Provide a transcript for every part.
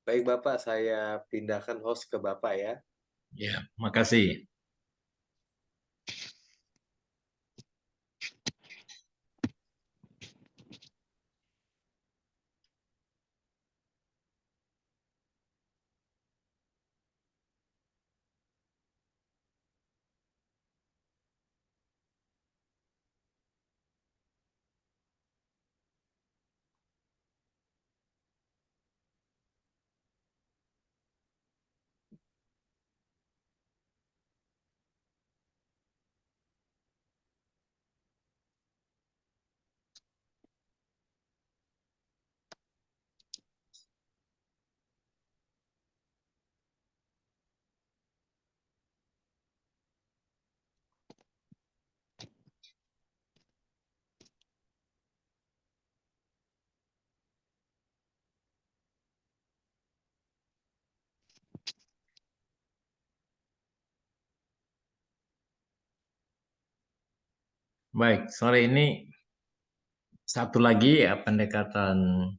Baik Bapak, saya pindahkan host ke Bapak ya. Ya, makasih. Baik, sore ini satu lagi ya pendekatan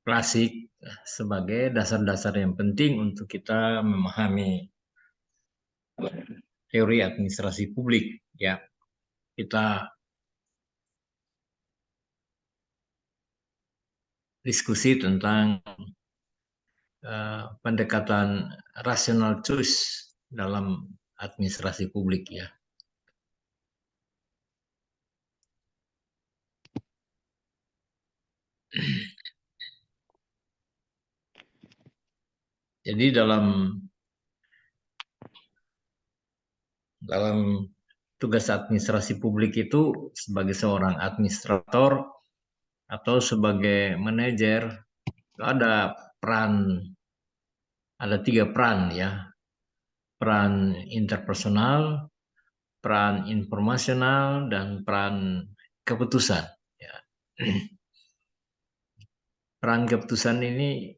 klasik sebagai dasar-dasar yang penting untuk kita memahami teori administrasi publik. Ya, kita diskusi tentang pendekatan rational choice dalam administrasi publik ya. Jadi dalam tugas administrasi publik itu sebagai seorang administrator atau sebagai manajer ada peran, ada tiga peran ya, peran interpersonal, peran informasional, dan peran keputusan. Ya. Peran keputusan ini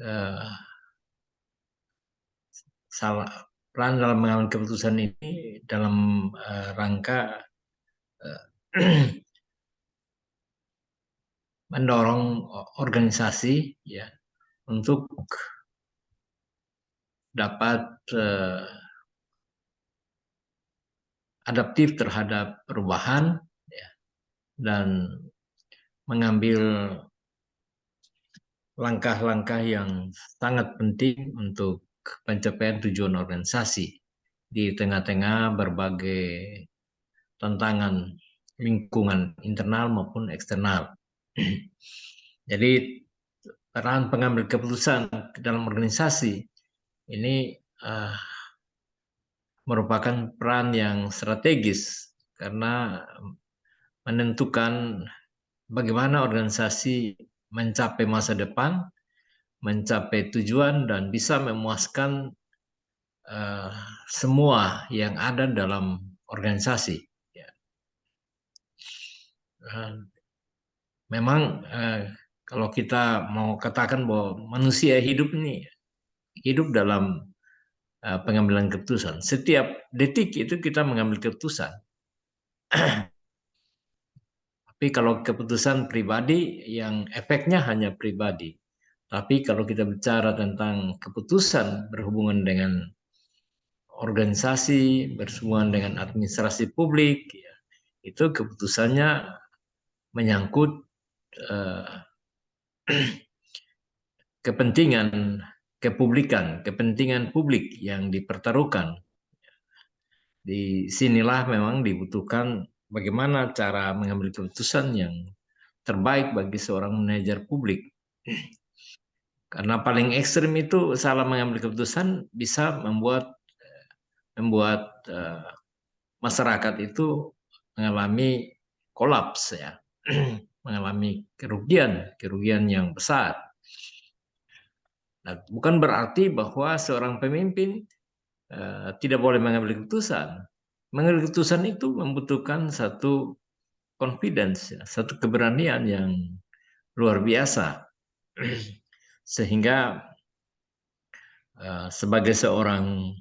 eh, salah peran dalam mengambil keputusan ini dalam rangka mendorong organisasi ya untuk dapat adaptif terhadap perubahan ya, dan mengambil langkah-langkah yang sangat penting untuk pencapaian tujuan organisasi di tengah-tengah berbagai tantangan lingkungan internal maupun eksternal. Jadi peran pengambil keputusan dalam organisasi ini merupakan peran yang strategis karena menentukan bagaimana organisasi mencapai masa depan, mencapai tujuan, dan bisa memuaskan semua yang ada dalam organisasi. Ya. Memang kalau kita mau katakan bahwa manusia hidup ini hidup dalam pengambilan keputusan. Setiap detik itu kita mengambil keputusan. Tapi kalau keputusan pribadi yang efeknya hanya pribadi. Tapi kalau kita bicara tentang keputusan berhubungan dengan organisasi, berhubungan dengan administrasi publik, ya, itu keputusannya menyangkut kepentingan kepublikan, kepentingan publik yang dipertaruhkan. Di sinilah memang dibutuhkan bagaimana cara mengambil keputusan yang terbaik bagi seorang manajer publik. Karena paling ekstrim itu salah mengambil keputusan bisa membuat masyarakat itu mengalami kolaps ya, mengalami kerugian yang besar. Nah, bukan berarti bahwa seorang pemimpin tidak boleh mengambil keputusan. Mengambil keputusan itu membutuhkan satu confidence, ya, satu keberanian yang luar biasa. Sehingga sebagai seorang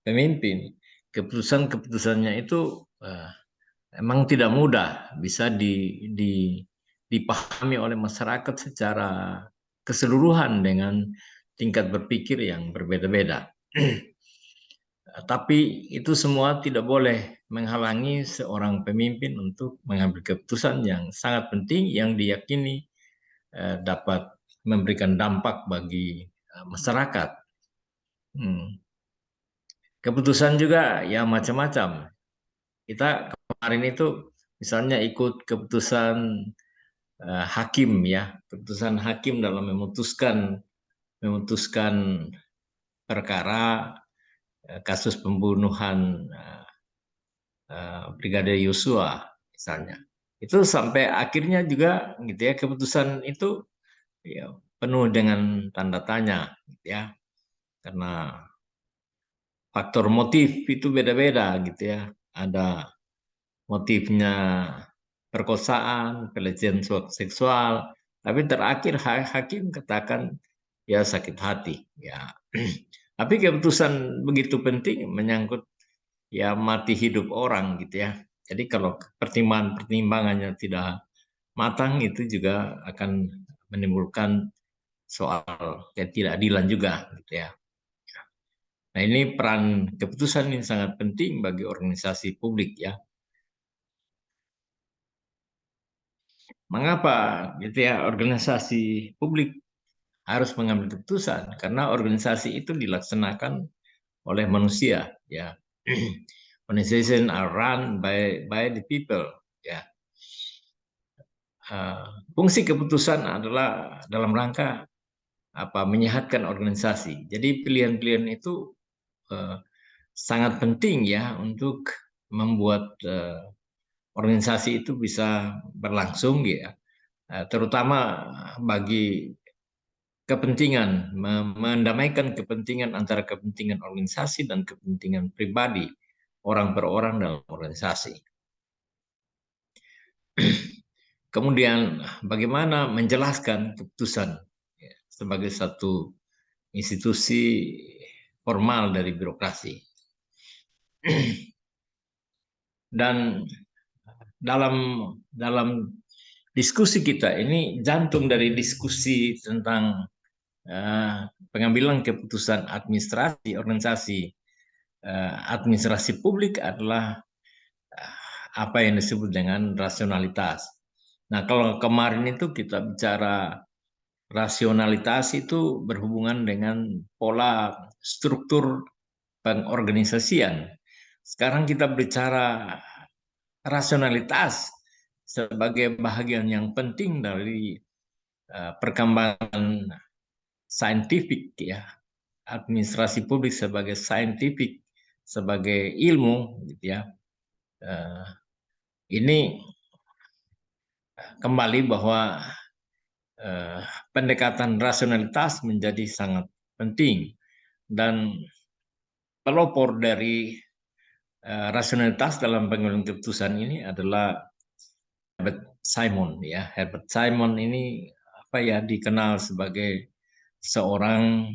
pemimpin, keputusan-keputusannya itu memang tidak mudah bisa dipahami oleh masyarakat secara keseluruhan dengan tingkat berpikir yang berbeda-beda. Tapi itu semua tidak boleh menghalangi seorang pemimpin untuk mengambil keputusan yang sangat penting yang diyakini dapat memberikan dampak bagi masyarakat. Keputusan juga ya macam-macam. Kita kemarin itu misalnya ikut keputusan hakim ya, keputusan hakim dalam memutuskan perkara kasus pembunuhan Brigadir Yosua misalnya. Itu sampai akhirnya juga gitu ya, keputusan itu ya, penuh dengan tanda tanya gitu ya. Karena faktor motif itu beda-beda gitu ya. Ada motifnya perkosaan, pelecehan seksual, tapi terakhir hakim katakan ya sakit hati. Ya, tapi keputusan begitu penting menyangkut ya mati hidup orang gitu ya. Jadi kalau pertimbangannya tidak matang itu juga akan menimbulkan soal ketidakadilan juga gitu ya. Nah ini peran keputusan ini sangat penting bagi organisasi publik ya. Mengapa gitu ya organisasi publik harus mengambil keputusan? Karena organisasi itu dilaksanakan oleh manusia ya. Organization are run by the people ya. Fungsi keputusan adalah dalam rangka menyehatkan organisasi. Jadi pilihan-pilihan itu sangat penting ya untuk membuat organisasi itu bisa berlangsung ya, terutama bagi kepentingan mendamaikan kepentingan antara kepentingan organisasi dan kepentingan pribadi orang per orang dalam organisasi. Kemudian bagaimana menjelaskan keputusan ya, sebagai satu institusi formal dari birokrasi. Dan dalam diskusi kita ini jantung dari diskusi tentang pengambilan keputusan administrasi organisasi administrasi publik adalah apa yang disebut dengan rasionalitas. Nah, kalau kemarin itu kita bicara rasionalitas itu berhubungan dengan pola struktur pengorganisasian. Sekarang kita bicara rasionalitas sebagai bahagian yang penting dari perkembangan saintifik ya, administrasi publik sebagai saintifik, sebagai ilmu gitu ya. Ini kembali bahwa pendekatan rasionalitas menjadi sangat penting dan pelopor dari rasionalitas dalam pengambilan keputusan ini adalah Herbert Simon ya. Herbert Simon ini dikenal sebagai seorang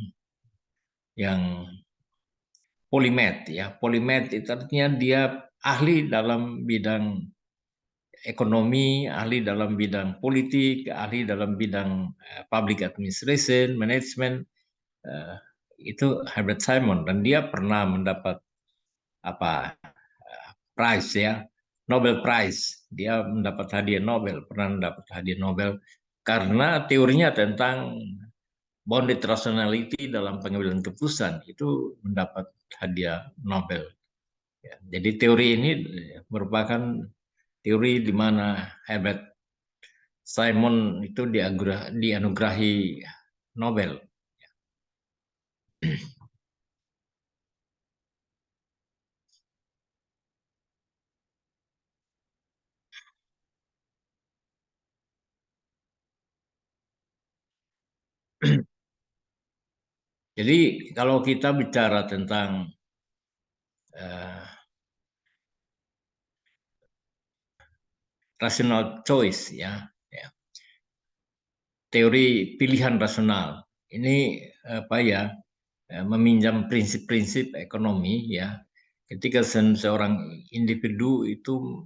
yang polimet ya. Polimet itu artinya dia ahli dalam bidang ekonomi, ahli dalam bidang politik, ahli dalam bidang public administration, management. Itu Herbert Simon dan dia pernah mendapat prize ya, Nobel Prize. Dia mendapat hadiah Nobel, pernah mendapat hadiah Nobel karena teorinya tentang bounded rationality dalam pengambilan keputusan itu mendapat hadiah Nobel. Ya, jadi teori ini merupakan teori di mana Herbert Simon itu dianugerahi Nobel. Jadi kalau kita bicara tentang rational choice ya, teori pilihan rasional ini meminjam prinsip-prinsip ekonomi ya, ketika seorang individu itu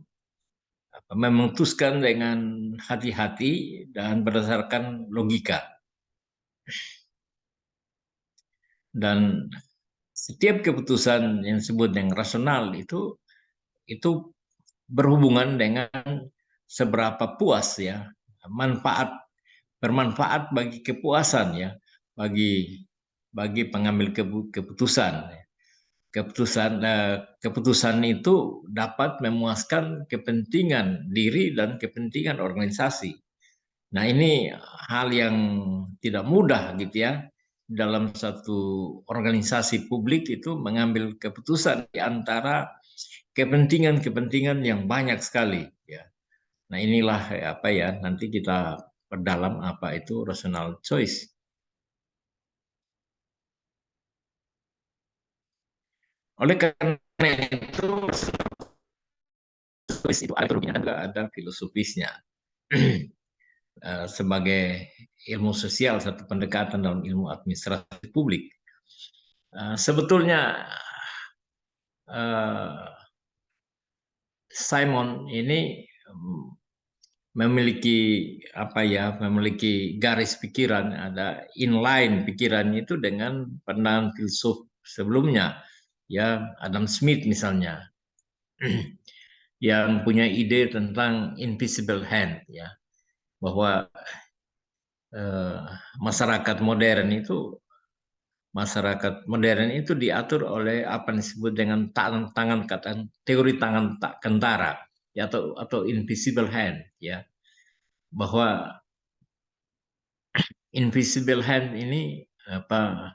memutuskan dengan hati-hati dan berdasarkan logika. Dan setiap keputusan yang disebut yang rasional itu berhubungan dengan seberapa puas ya manfaat bermanfaat bagi kepuasan ya bagi bagi pengambil keputusan. Keputusan itu dapat memuaskan kepentingan diri dan kepentingan organisasi. Nah, ini hal yang tidak mudah gitu ya. Dalam satu organisasi publik itu mengambil keputusan di antara kepentingan-kepentingan yang banyak sekali ya. Nah, inilah apa ya nanti kita perdalam apa itu rational choice. Oleh karena itu, choice itu ada kerugian dan juga ada filosofisnya. Sebagai ilmu sosial, satu pendekatan dalam ilmu administrasi publik. Sebetulnya Simon ini memiliki apa ya, memiliki garis pikiran, ada inline pikirannya itu dengan pandangan filsuf sebelumnya, ya Adam Smith misalnya, yang punya ide tentang invisible hand, ya bahwa eh, masyarakat modern itu diatur oleh apa yang disebut dengan tangan kata teori tangan tak kentara ya atau invisible hand ya bahwa invisible hand ini apa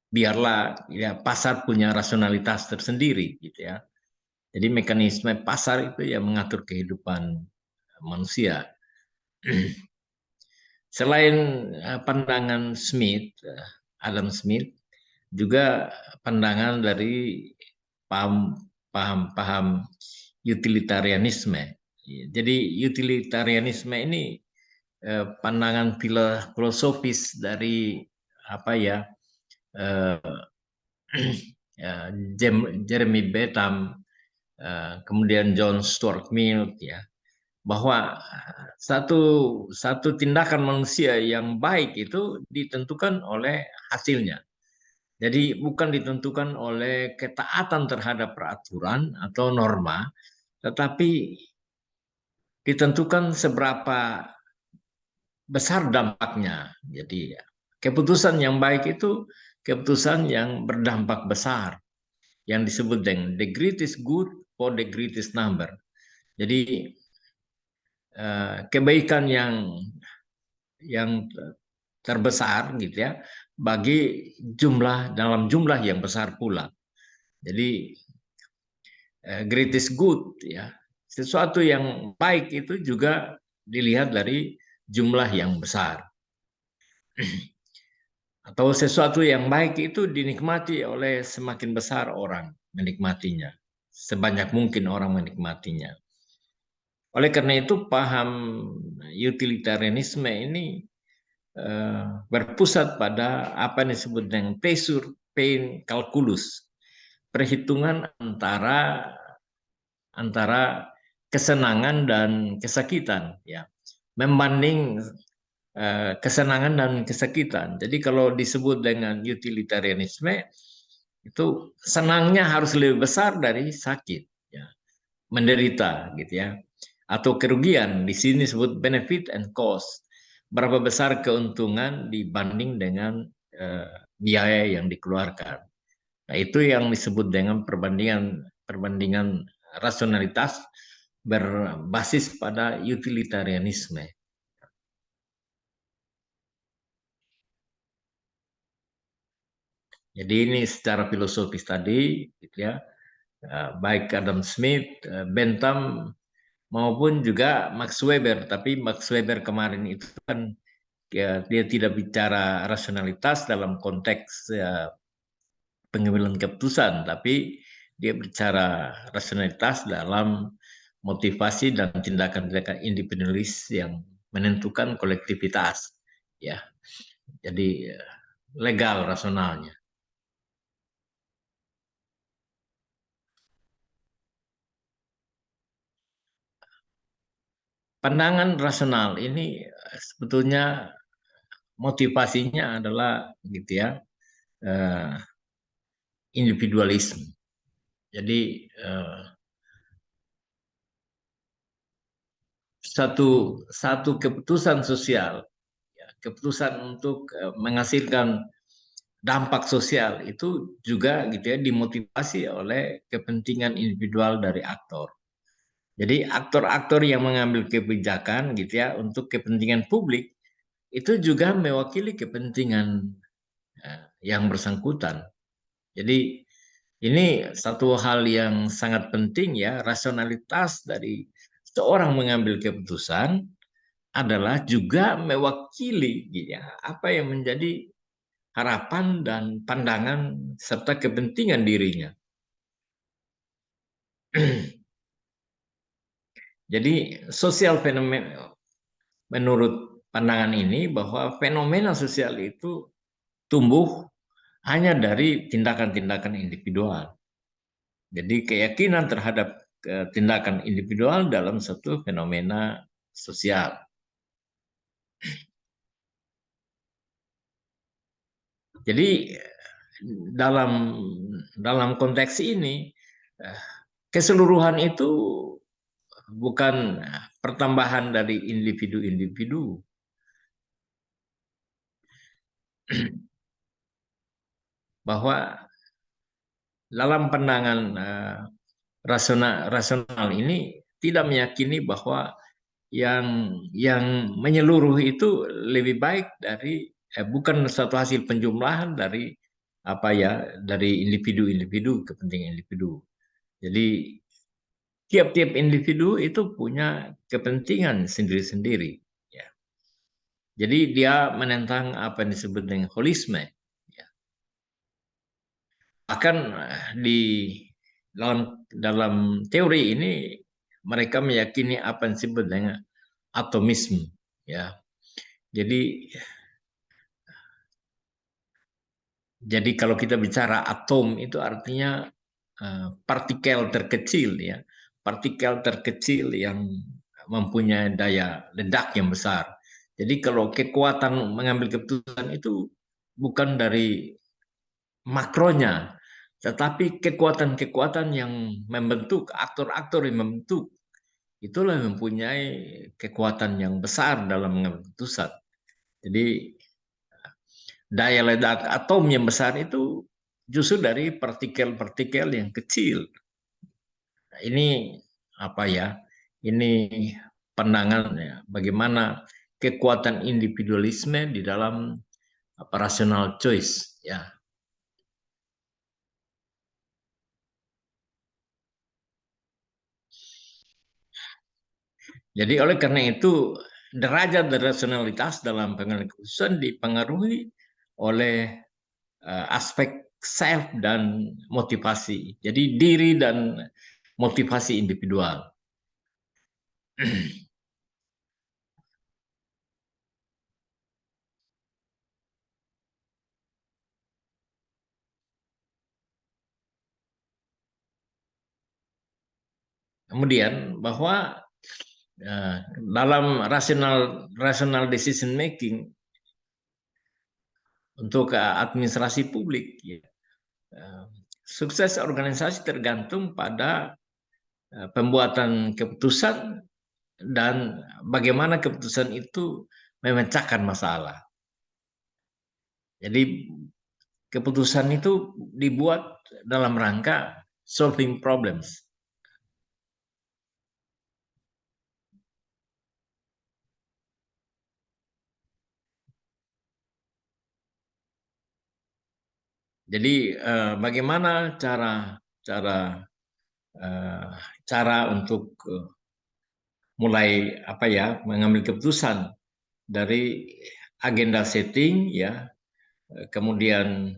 biarlah ya pasar punya rasionalitas tersendiri gitu ya. Jadi mekanisme pasar itu yang mengatur kehidupan manusia. Selain pandangan Smith, Adam Smith, juga pandangan dari paham utilitarianisme. Jadi utilitarianisme ini pandangan filosofis dari apa ya eh, Jeremy Bentham, kemudian John Stuart Mill ya bahwa satu satu tindakan manusia yang baik itu ditentukan oleh hasilnya. Jadi bukan ditentukan oleh ketaatan terhadap peraturan atau norma, tetapi ditentukan seberapa besar dampaknya. Jadi keputusan yang baik itu keputusan yang berdampak besar, yang disebut dengan the greatest good for the greatest number. Jadi kebaikan yang terbesar gitu ya bagi dalam jumlah yang besar pula. Jadi greatest good ya sesuatu yang baik itu juga dilihat dari jumlah yang besar atau sesuatu yang baik itu dinikmati oleh semakin besar orang menikmatinya sebanyak mungkin orang menikmatinya. Oleh karena itu paham utilitarianisme ini berpusat pada apa yang disebut dengan pleasure pain calculus, perhitungan antara kesenangan dan kesakitan ya membanding kesenangan dan kesakitan. Jadi kalau disebut dengan utilitarianisme itu senangnya harus lebih besar dari sakit ya menderita gitu ya atau kerugian di sini disebut benefit and cost berapa besar keuntungan dibanding dengan biaya yang dikeluarkan. Nah, itu yang disebut dengan perbandingan rasionalitas berbasis pada utilitarianisme. Jadi ini secara filosofis tadi, gitu ya, baik Adam Smith, Bentham maupun juga Max Weber. Tapi Max Weber kemarin itu kan ya, dia tidak bicara rasionalitas dalam konteks pengambilan keputusan, tapi dia bicara rasionalitas dalam motivasi dan tindakan-tindakan individualis yang menentukan kolektivitas, ya. Jadi legal rasionalnya. Pandangan rasional ini sebetulnya motivasinya adalah gitu ya, eh, individualisme. Jadi satu satu keputusan sosial, ya, keputusan untuk menghasilkan dampak sosial itu juga gitu ya dimotivasi oleh kepentingan individual dari aktor. Jadi aktor-aktor yang mengambil kebijakan gitu ya untuk kepentingan publik itu juga mewakili kepentingan yang bersangkutan. Jadi ini satu hal yang sangat penting ya, rasionalitas dari seorang mengambil keputusan adalah juga mewakili gitu ya, apa yang menjadi harapan dan pandangan serta kepentingan dirinya. Jadi sosial fenomena menurut pandangan ini bahwa fenomena sosial itu tumbuh hanya dari tindakan-tindakan individual. Jadi keyakinan terhadap tindakan individual dalam satu fenomena sosial. Jadi dalam dalam konteks ini keseluruhan itu bukan pertambahan dari individu-individu. Bahwa dalam pandangan rasional ini tidak meyakini bahwa yang menyeluruh itu lebih baik dari bukan suatu hasil penjumlahan dari apa ya dari individu-individu kepentingan individu. Jadi tiap-tiap individu itu punya kepentingan sendiri-sendiri. Ya. Jadi dia menentang apa yang disebut dengan holisme. Ya. Bahkan di dalam teori ini mereka meyakini apa yang disebut dengan atomisme. Ya. Jadi kalau kita bicara atom itu artinya partikel terkecil ya, partikel terkecil yang mempunyai daya ledak yang besar. Jadi kalau kekuatan mengambil keputusan itu bukan dari makronya, tetapi kekuatan-kekuatan yang membentuk, aktor-aktor yang membentuk, itulah yang mempunyai kekuatan yang besar dalam mengambil keputusan. Jadi daya ledak atom yang besar itu justru dari partikel-partikel yang kecil. Nah, ini apa ya? Ini pandangan ya, bagaimana kekuatan individualisme di dalam apa rational choice ya. Jadi oleh karena itu derajat dan rasionalitas dalam pengambilan keputusan dipengaruhi oleh aspek self dan motivasi. Jadi diri dan motivasi individual. Kemudian bahwa dalam rational decision making untuk administrasi publik, ya, sukses organisasi tergantung pada pembuatan keputusan dan bagaimana keputusan itu memecahkan masalah. Jadi keputusan itu dibuat dalam rangka solving problems. Jadi bagaimana cara untuk mulai apa ya mengambil keputusan dari agenda setting ya, kemudian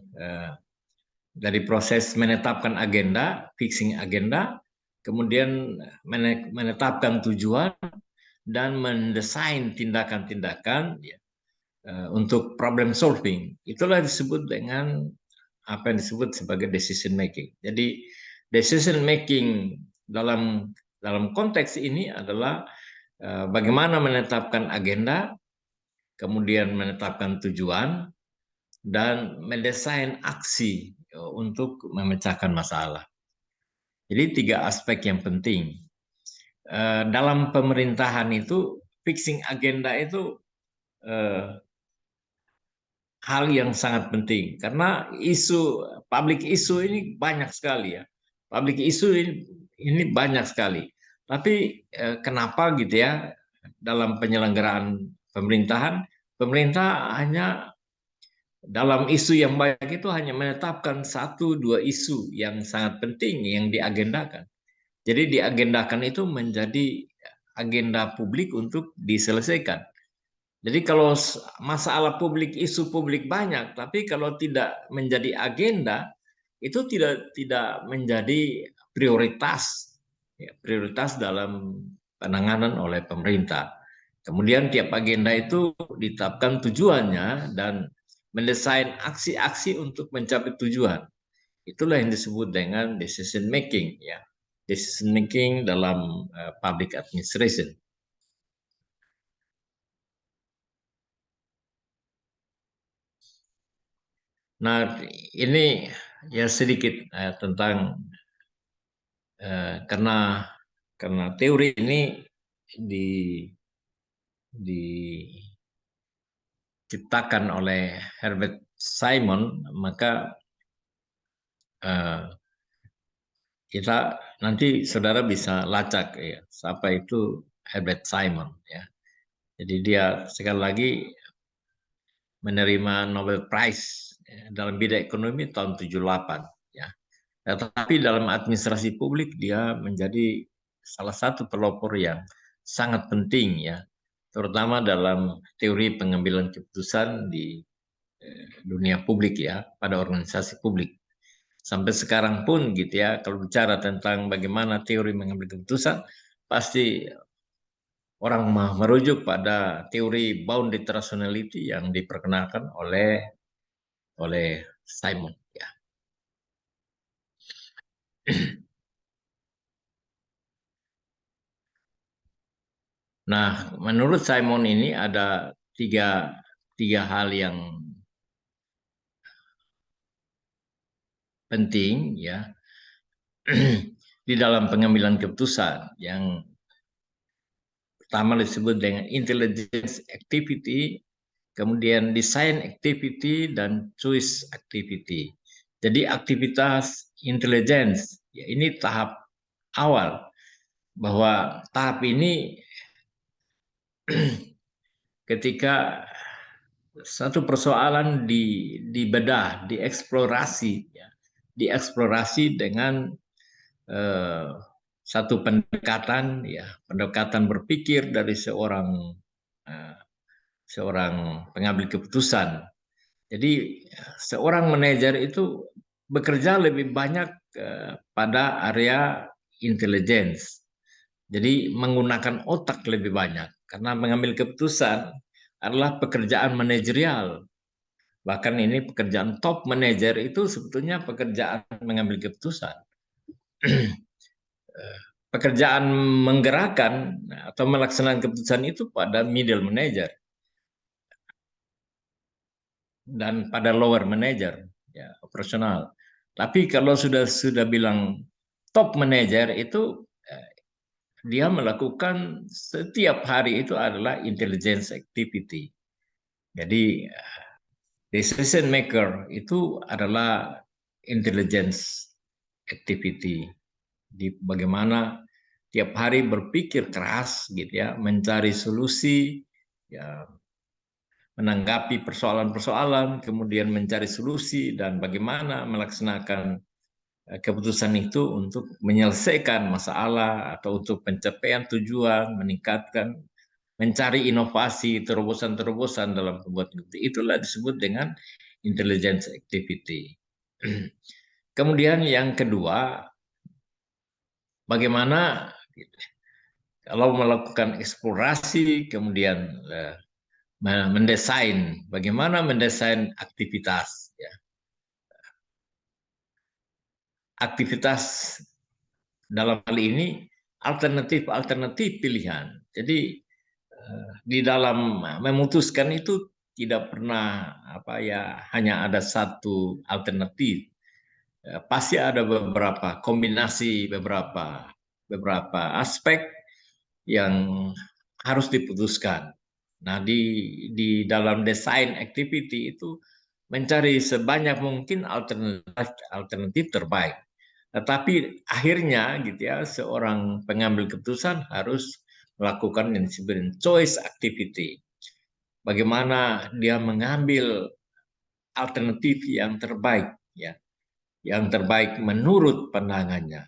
dari proses menetapkan agenda, fixing agenda, kemudian menetapkan tujuan dan mendesain tindakan-tindakan ya, untuk problem solving. Itulah disebut dengan apa yang disebut sebagai decision making. Jadi decision making dalam konteks ini adalah bagaimana menetapkan agenda, kemudian menetapkan tujuan, dan mendesain aksi untuk memecahkan masalah. Jadi 3 aspek yang penting. Dalam pemerintahan itu, fixing agenda itu hal yang sangat penting karena public issue ini banyak sekali ya. Public issue ini banyak sekali. Tapi kenapa gitu ya dalam penyelenggaraan pemerintahan, pemerintah hanya dalam isu yang banyak itu hanya menetapkan 1-2 isu yang sangat penting yang diagendakan. Jadi diagendakan itu menjadi agenda publik untuk diselesaikan. Jadi kalau masalah publik, isu publik banyak, tapi kalau tidak menjadi agenda, itu tidak menjadi prioritas, ya, prioritas dalam penanganan oleh pemerintah. Kemudian tiap agenda itu ditetapkan tujuannya dan mendesain aksi-aksi untuk mencapai tujuan. Itulah yang disebut dengan decision making, ya, decision making dalam public administration. Nah, ini ya sedikit tentang karena teori ini diciptakan oleh Herbert Simon, maka kita nanti saudara bisa lacak ya, siapa itu Herbert Simon ya. Jadi dia sekali lagi menerima Nobel Prize ya, dalam bidang ekonomi tahun 78 ya. Tetapi dalam administrasi publik dia menjadi salah satu pelopor yang sangat penting ya, terutama dalam teori pengambilan keputusan di dunia publik ya, pada organisasi publik. Sampai sekarang pun gitu ya, kalau bicara tentang bagaimana teori mengambil keputusan, pasti orang merujuk pada teori bounded rationality yang diperkenalkan oleh Simon ya. Nah, menurut Simon ini ada tiga hal yang penting ya di dalam pengambilan keputusan. Yang pertama disebut dengan intelligence activity, kemudian design activity, dan choice activity. Jadi aktivitas intelligence ya, ini tahap awal, bahwa tahap ini ketika satu persoalan dibedah, dieksplorasi, ya, dieksplorasi dengan satu pendekatan, ya, pendekatan berpikir dari eh, seorang pengambil keputusan. Jadi seorang manajer itu bekerja lebih banyak pada area intelligence. Jadi menggunakan otak lebih banyak karena mengambil keputusan adalah pekerjaan manajerial. Bahkan ini pekerjaan top manajer itu sebetulnya pekerjaan mengambil keputusan. Pekerjaan menggerakkan atau melaksanakan keputusan itu pada middle manager dan pada lower manager, ya, operasional. Tapi kalau sudah bilang top manager itu dia melakukan setiap hari itu adalah intelligence activity. Jadi decision maker itu adalah intelligence activity. Di bagaimana tiap hari berpikir keras gitu ya, mencari solusi, ya, menanggapi persoalan-persoalan, kemudian mencari solusi dan bagaimana melaksanakan keputusan itu untuk menyelesaikan masalah atau untuk pencapaian tujuan, meningkatkan, mencari inovasi, terobosan-terobosan dalam pembuat keputusan. Itulah disebut dengan intelligence activity. Kemudian yang kedua, bagaimana kalau melakukan eksplorasi, kemudian mendesain, bagaimana mendesain aktivitas, ya. Aktivitas dalam hal ini alternatif pilihan. Jadi di dalam memutuskan itu tidak pernah hanya ada satu alternatif. Pasti ada beberapa kombinasi, beberapa aspek yang harus diputuskan. Nah, di dalam desain activity itu mencari sebanyak mungkin alternatif terbaik. Tetapi akhirnya gitu ya, seorang pengambil keputusan harus melakukan yang disebut choice activity. Bagaimana dia mengambil alternatif yang terbaik, ya, yang terbaik menurut pandangannya.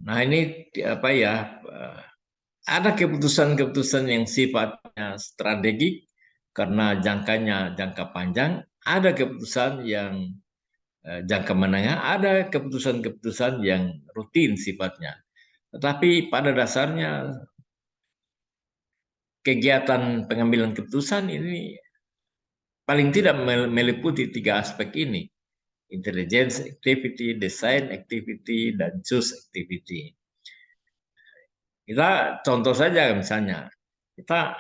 Nah, ini apa ya? Ada keputusan-keputusan yang sifatnya strategik karena jangka panjang, ada keputusan yang jangka menengah, ada keputusan-keputusan yang rutin sifatnya. Tetapi pada dasarnya kegiatan pengambilan keputusan ini paling tidak meliputi tiga aspek ini: intelligence activity, design activity, dan choose activity. Kita contoh saja misalnya, kita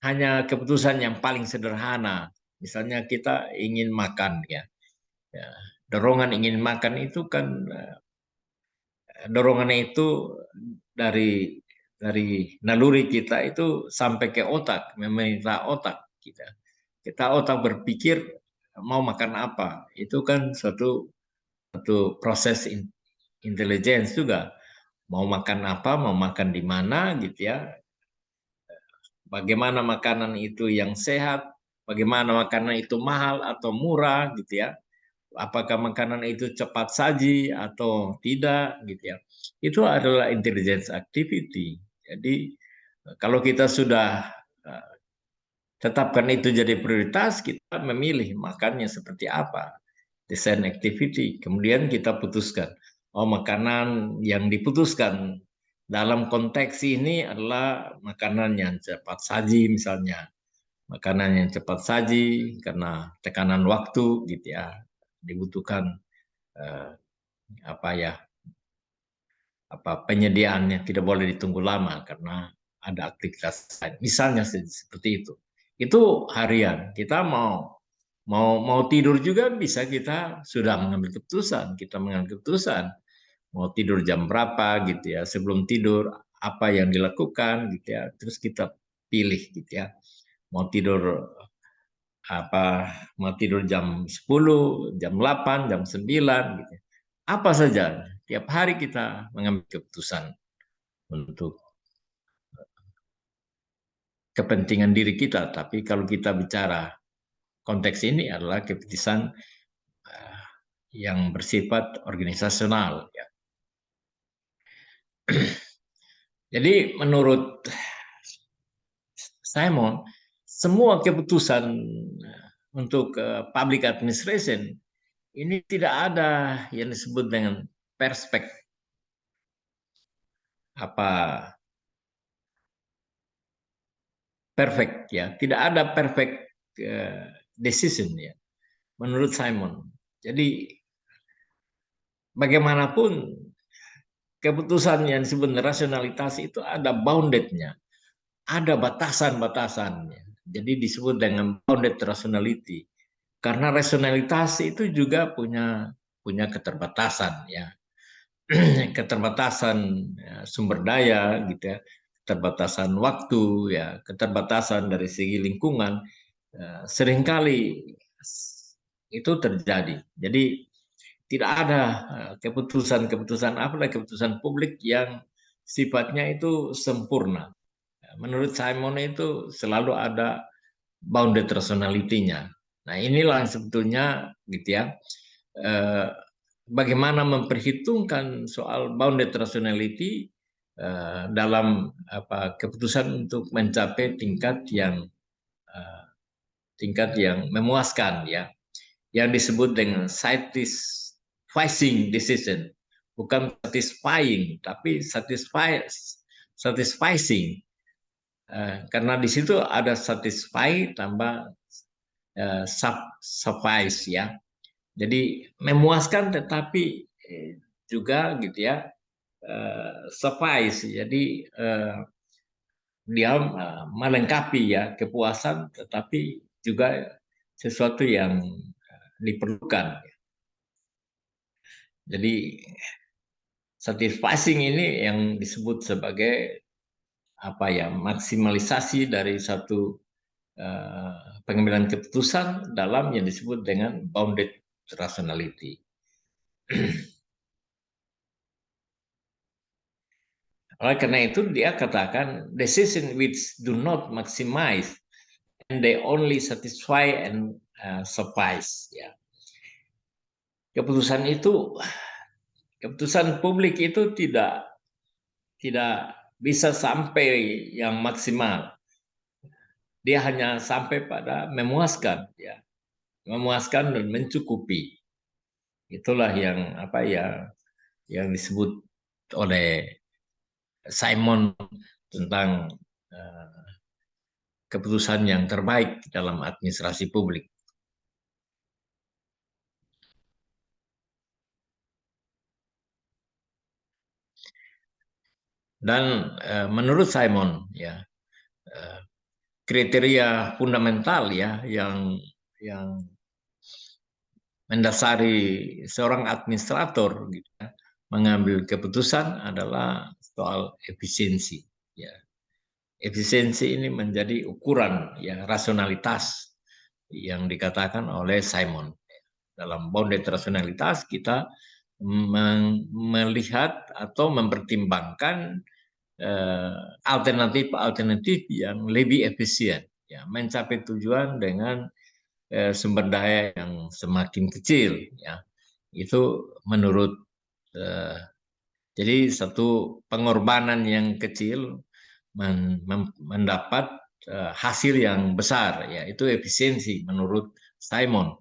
hanya keputusan yang paling sederhana. Misalnya kita ingin makan ya. Ya, dorongan ingin makan itu kan dorongannya itu dari naluri kita itu sampai ke otak, memerintah otak kita. Kita otak berpikir mau makan apa. Itu kan satu proses intelligence juga. Mau makan apa, mau makan di mana gitu ya. Bagaimana makanan itu yang sehat, bagaimana makanan itu mahal atau murah gitu ya. Apakah makanan itu cepat saji atau tidak gitu ya. Itu adalah intelligence activity. Jadi kalau kita sudah tetapkan itu jadi prioritas, kita memilih makannya seperti apa. Design activity. Kemudian kita putuskan, oh makanan yang diputuskan dalam konteks ini adalah makanan yang cepat saji misalnya. Makanan yang cepat saji karena tekanan waktu gitu ya. Dibutuhkan eh, apa ya penyediaannya tidak boleh ditunggu lama karena ada aktivitas lain. Misalnya seperti itu harian kita mau tidur juga bisa, kita sudah mengambil keputusan, kita mengambil keputusan mau tidur jam berapa gitu ya, sebelum tidur apa yang dilakukan gitu ya, terus kita pilih gitu ya, mau tidur mau tidur jam 10, jam 8, jam 9 gitu. Apa saja, tiap hari kita mengambil keputusan untuk kepentingan diri kita. Tapi kalau kita bicara konteks ini adalah keputusan uh, yang bersifat organisasional. Ya. Jadi menurut Simon, semua keputusan untuk public administration ini tidak ada yang disebut dengan perspektif apa perfect ya, tidak ada perfect decision ya menurut Simon. Jadi bagaimanapun keputusan yang disebut rasionalitas itu ada boundednya, ada batasan-batasannya. Jadi disebut dengan bounded rationality. Karena rasionalitas itu juga punya keterbatasan ya. Keterbatasan ya, sumber daya gitu ya, keterbatasan waktu ya, keterbatasan dari segi lingkungan ya, seringkali itu terjadi. Jadi tidak ada keputusan-keputusan keputusan publik yang sifatnya itu sempurna. Menurut Simon itu selalu ada bounded rationality-nya. Nah, inilah sebetulnya gitu ya. Eh, Bagaimana memperhitungkan soal bounded rationality dalam keputusan untuk mencapai eh, tingkat yang memuaskan ya, yang disebut dengan satisfying decision, bukan satisfying tapi satisfying. Karena di situ ada satisfy tambah suffice ya. Jadi memuaskan tetapi juga gitu ya suffice. Jadi dia melengkapi ya kepuasan, tetapi juga sesuatu yang diperlukan. Jadi satisfying ini yang disebut sebagai apa ya, maksimalisasi dari satu pengambilan keputusan dalam yang disebut dengan bounded rationality. Oleh karena itu dia katakan decision which do not maximize and they only satisfy and suffice. Ya. Keputusan publik itu tidak bisa sampai yang maksimal. Dia hanya sampai pada memuaskan, ya, memuaskan dan mencukupi. Itulah yang apa ya, yang disebut oleh Simon tentang keputusan yang terbaik dalam administrasi publik. Dan menurut Simon, ya, kriteria fundamental ya yang mendasari seorang administrator gitu, ya, mengambil keputusan adalah soal efisiensi. Ya. Efisiensi ini menjadi ukuran ya rasionalitas yang dikatakan oleh Simon. Dalam bounded rasionalitas kita melihat atau mempertimbangkan alternatif-alternatif yang lebih efisien, ya, mencapai tujuan dengan sumber daya yang semakin kecil, ya. Itu menurut jadi satu pengorbanan yang kecil mendapat hasil yang besar, ya, itu efisiensi menurut Simon.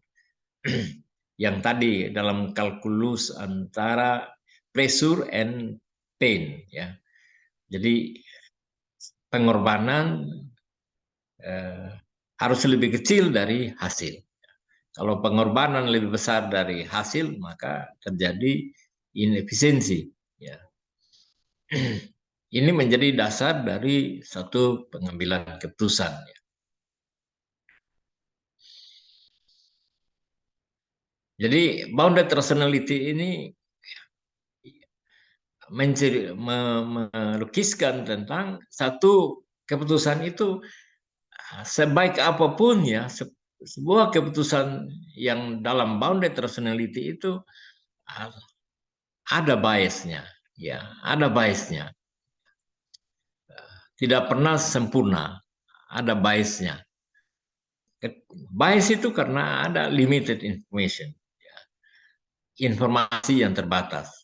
Yang tadi dalam kalkulus antara pressure and pain, ya. Jadi pengorbanan harus lebih kecil dari hasil. Kalau pengorbanan lebih besar dari hasil, maka terjadi inefisiensi. Ya. Ini menjadi dasar dari satu pengambilan keputusan. Ya. Jadi bounded rationality ini melukiskan tentang satu keputusan itu sebaik apapun ya, sebuah keputusan yang dalam bounded rationality itu ada biasnya, ya, ada biasnya. Tidak pernah sempurna, ada biasnya. Bias itu karena ada limited information, ya, informasi yang terbatas.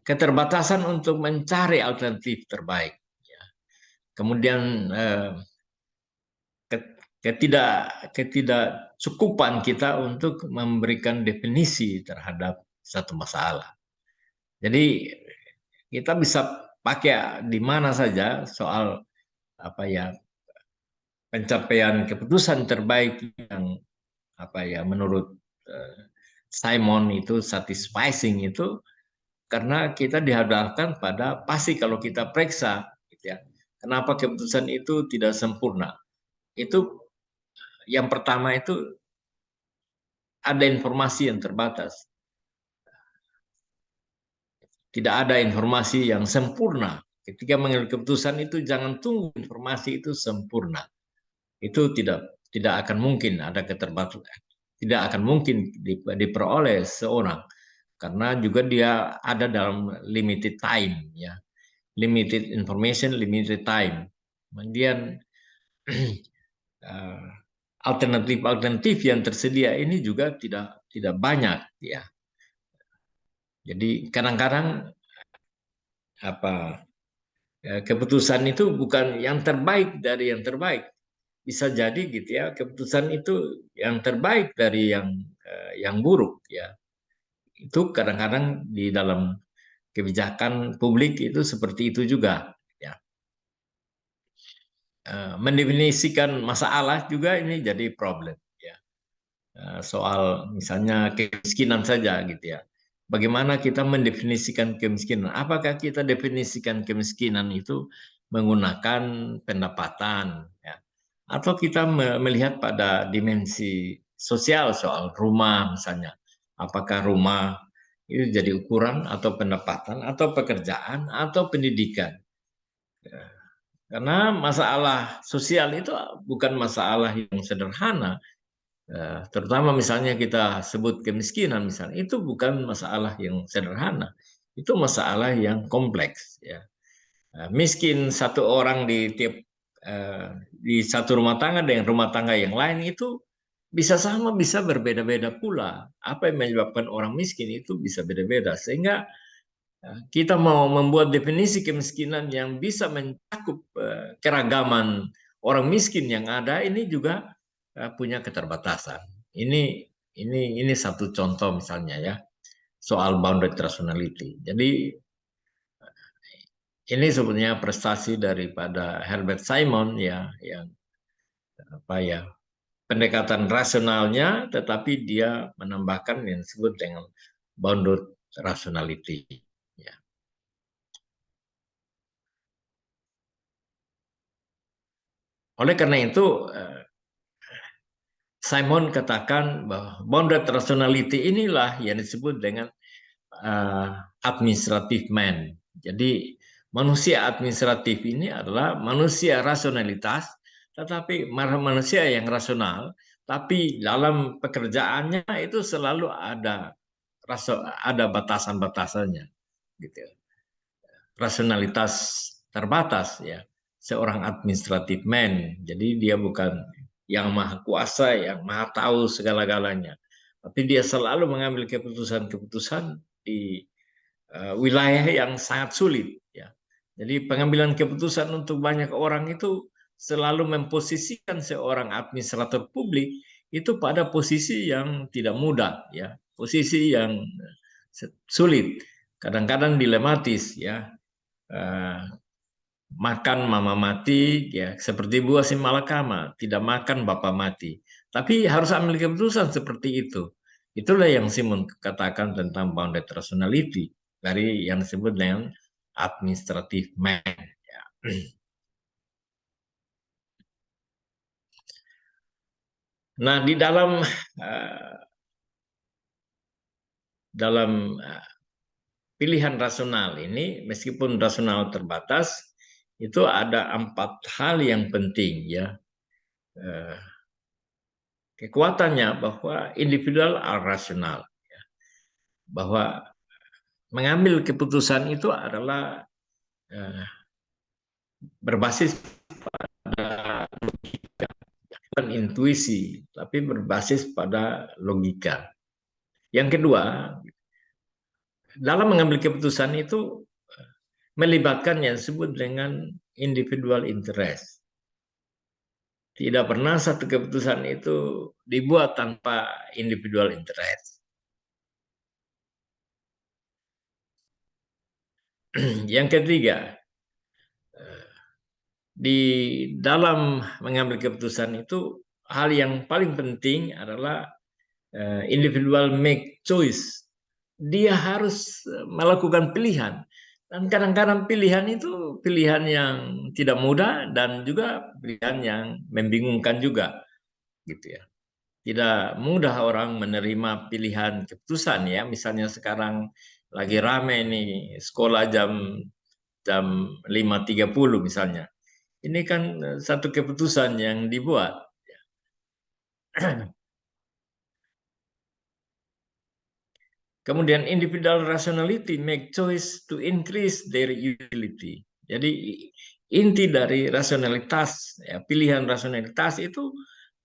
Keterbatasan untuk mencari alternatif terbaik. Kemudian ketidakcukupan kita untuk memberikan definisi terhadap satu masalah. Jadi kita bisa pakai di mana saja soal apa ya, pencapaian keputusan terbaik yang apa ya menurut Simon itu satisfying itu karena kita dihadapkan pada pasti kalau kita periksa gitu ya, kenapa keputusan itu tidak sempurna. Itu yang pertama itu ada informasi yang terbatas. Tidak ada informasi yang sempurna. Ketika mengambil keputusan itu jangan tunggu informasi itu sempurna. Itu tidak akan mungkin ada keterbatasan. Tidak akan mungkin diperoleh seorang karena juga dia ada dalam limited time, ya. Limited information, limited time. Kemudian alternatif yang tersedia ini juga tidak banyak, ya. Jadi kadang-kadang apa keputusan itu bukan yang terbaik dari yang terbaik. Bisa jadi gitu ya, keputusan itu yang terbaik dari yang buruk, ya. Itu kadang-kadang di dalam kebijakan publik itu seperti itu juga, ya. Mendefinisikan masalah juga ini jadi problem, ya. Soal misalnya kemiskinan saja gitu ya. bagaimana kita mendefinisikan kemiskinan. Apakah kita definisikan kemiskinan itu menggunakan pendapatan, ya, atau kita melihat pada dimensi sosial soal rumah misalnya. Apakah rumah itu jadi ukuran atau pendapatan atau pekerjaan atau pendidikan. Karena masalah sosial itu bukan masalah yang sederhana. Terutama misalnya kita sebut kemiskinan misalnya, itu bukan masalah yang sederhana. Itu masalah yang kompleks, ya. Miskin satu orang di satu rumah tangga dengan rumah tangga yang lain itu bisa sama, bisa berbeda-beda pula. Apa yang menyebabkan orang miskin itu bisa beda-beda. Sehingga kita mau membuat definisi kemiskinan yang bisa mencakup keragaman orang miskin yang ada, ini juga punya keterbatasan. Ini satu contoh misalnya, ya, soal bounded rationality. Jadi ini sebenarnya prestasi daripada Herbert Simon, ya, yang apa ya, pendekatan rasionalnya, tetapi dia menambahkan yang disebut dengan bounded rationality. Ya. Oleh karena itu, Simon katakan bahwa bounded rationality inilah yang disebut dengan administrative man. Jadi manusia administratif ini adalah manusia rasionalitas, tetapi manusia yang rasional, tapi dalam pekerjaannya itu selalu ada batasan-batasannya, gitu. Rasionalitas terbatas, ya, seorang administrative man. Jadi dia bukan yang maha kuasa, yang maha tahu segala-galanya, tapi dia selalu mengambil keputusan-keputusan di wilayah yang sangat sulit, ya. Jadi pengambilan keputusan untuk banyak orang itu selalu memposisikan seorang administrator publik itu pada posisi yang tidak mudah, ya, posisi yang sulit, kadang-kadang dilematis, ya. Uh, Makan mama mati, ya, seperti buah si malakama, tidak makan bapak mati. Tapi harus ambil keputusan seperti itu. Itulah yang Simon katakan tentang bounded rationality dari yang disebut dengan administrative man. Ya. Nah, di dalam pilihan rasional ini, meskipun rasional terbatas, itu ada 4 hal yang penting, ya. Kekuatannya bahwa individual are rasional, ya. Bahwa mengambil keputusan itu adalah berbasis pada logika, bukan intuisi, tapi berbasis pada logika. Yang kedua, dalam mengambil keputusan itu melibatkan yang disebut dengan individual interest. Tidak pernah satu keputusan itu dibuat tanpa individual interest. Yang ketiga, di dalam mengambil keputusan itu hal yang paling penting adalah individual make choice. Dia harus melakukan pilihan, dan kadang-kadang pilihan itu pilihan yang tidak mudah dan juga pilihan yang membingungkan juga, gitu, ya. Tidak mudah orang menerima pilihan keputusan, ya. Misalnya sekarang lagi rame nih sekolah jam jam 5.30 misalnya. Ini kan satu keputusan yang dibuat. Kemudian individual rationality make choice to increase their utility. Jadi inti dari rasionalitas, ya, pilihan rasionalitas itu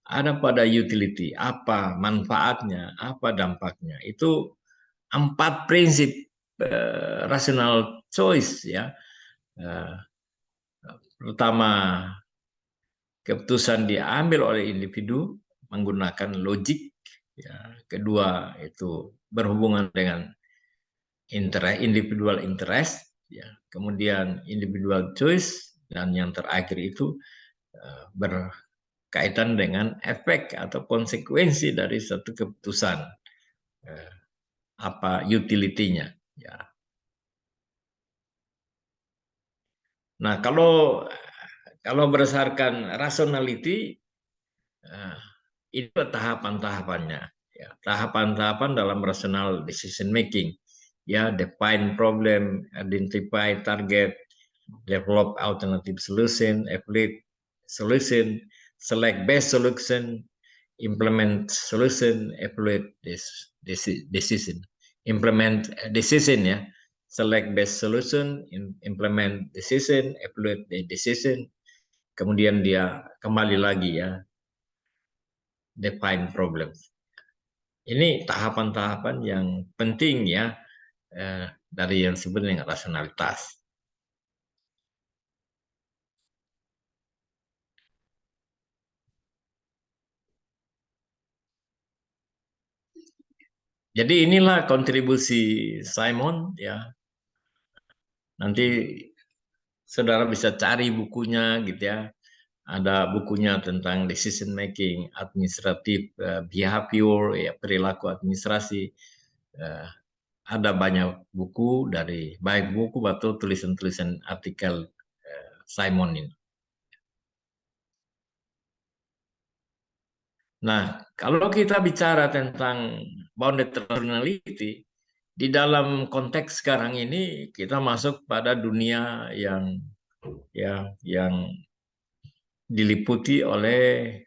ada pada utility, apa manfaatnya, apa dampaknya. Itu 4 prinsip rational choice, ya. Pertama, keputusan diambil oleh individu menggunakan logik, ya. Kedua, itu berhubungan dengan individual interest, ya. Kemudian individual choice, dan yang terakhir itu berkaitan dengan efek atau konsekuensi dari satu keputusan. apa utility-nya. Ya. Nah, kalau berdasarkan rationality, itu tahapan-tahapannya. Ya, tahapan-tahapan dalam rational decision making. Ya, define problem, identify target, develop alternative solution, evaluate solution, select best solution, implement solution, evaluate decision, implement decision ya, select best solution, implement decision, evaluate the decision, kemudian dia kembali lagi ya, define problem. Ini tahapan-tahapan yang penting ya dari yang disebut dengan rasionalitas. Jadi inilah kontribusi Simon ya. Nanti saudara bisa cari bukunya gitu ya. Ada bukunya tentang decision making, administratif, behavior, ya, perilaku administrasi. Ada banyak buku dari baik buku atau tulisan-tulisan artikel Simon ini. Nah, kalau kita bicara tentang bounded rationality, di dalam konteks sekarang ini kita masuk pada dunia yang diliputi oleh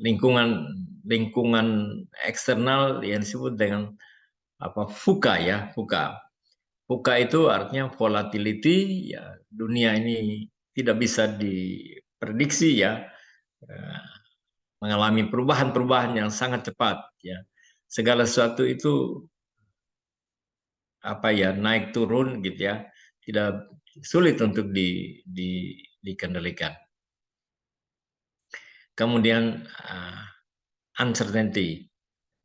lingkungan lingkungan eksternal yang disebut dengan apa VUCA ya, VUCA. VUCA itu artinya volatility ya, dunia ini tidak bisa diprediksi ya, mengalami perubahan-perubahan yang sangat cepat ya. Segala sesuatu itu apa ya, naik turun gitu ya, tidak sulit untuk dikendalikan. Kemudian uncertainty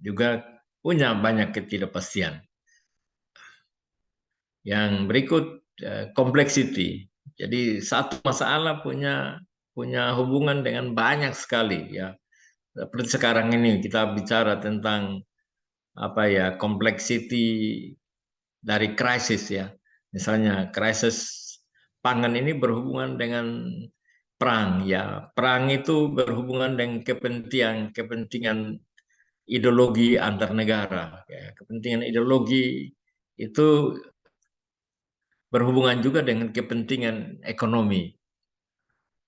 juga punya banyak ketidakpastian. Yang berikut complexity. Jadi satu masalah punya hubungan dengan banyak sekali ya. Seperti sekarang ini kita bicara tentang apa ya, complexity dari krisis ya. Misalnya krisis pangan ini berhubungan dengan perang ya. Perang itu berhubungan dengan kepentingan ideologi antar negara. Ya. Kepentingan ideologi itu berhubungan juga dengan kepentingan ekonomi.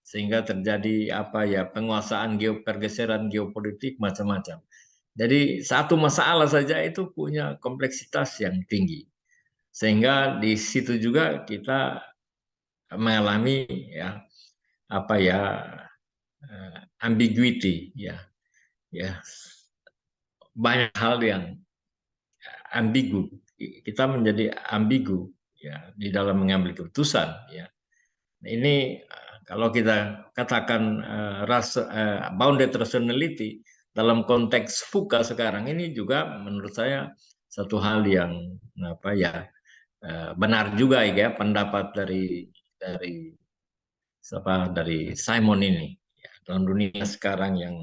Sehingga terjadi apa ya, penguasaan pergeseran geopolitik macam-macam. Jadi satu masalah saja itu punya kompleksitas yang tinggi. Sehingga di situ juga kita mengalami ya apa ya, ambiguity ya. Ya, banyak hal yang ambigu. Kita menjadi ambigu ya di dalam mengambil keputusan ya. Ini kalau kita katakan bounded rationality dalam konteks VUCA sekarang ini juga menurut saya satu hal yang apa ya, benar juga ya pendapat dari Simon ini ya, dalam dunia sekarang yang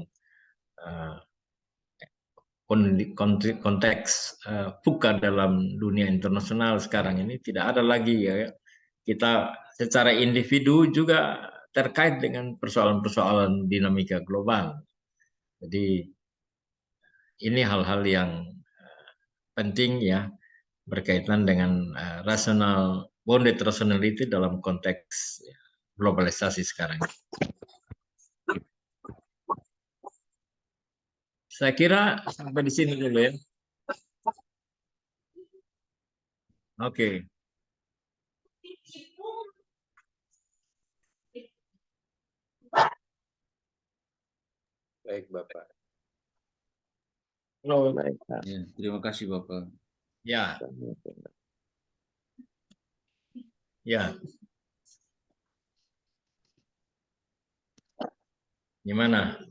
konteks VUCA dalam dunia internasional sekarang ini tidak ada lagi ya, kita secara individu juga terkait dengan persoalan-persoalan dinamika global. Jadi ini hal-hal yang penting ya berkaitan dengan bounded rationality dalam konteks globalisasi sekarang. Saya kira sampai di sini dulu ya. Oke. Baik, Bapak. Halo. Baik, Pak. Ya, terima kasih Bapak. Ya, ya. Gimana?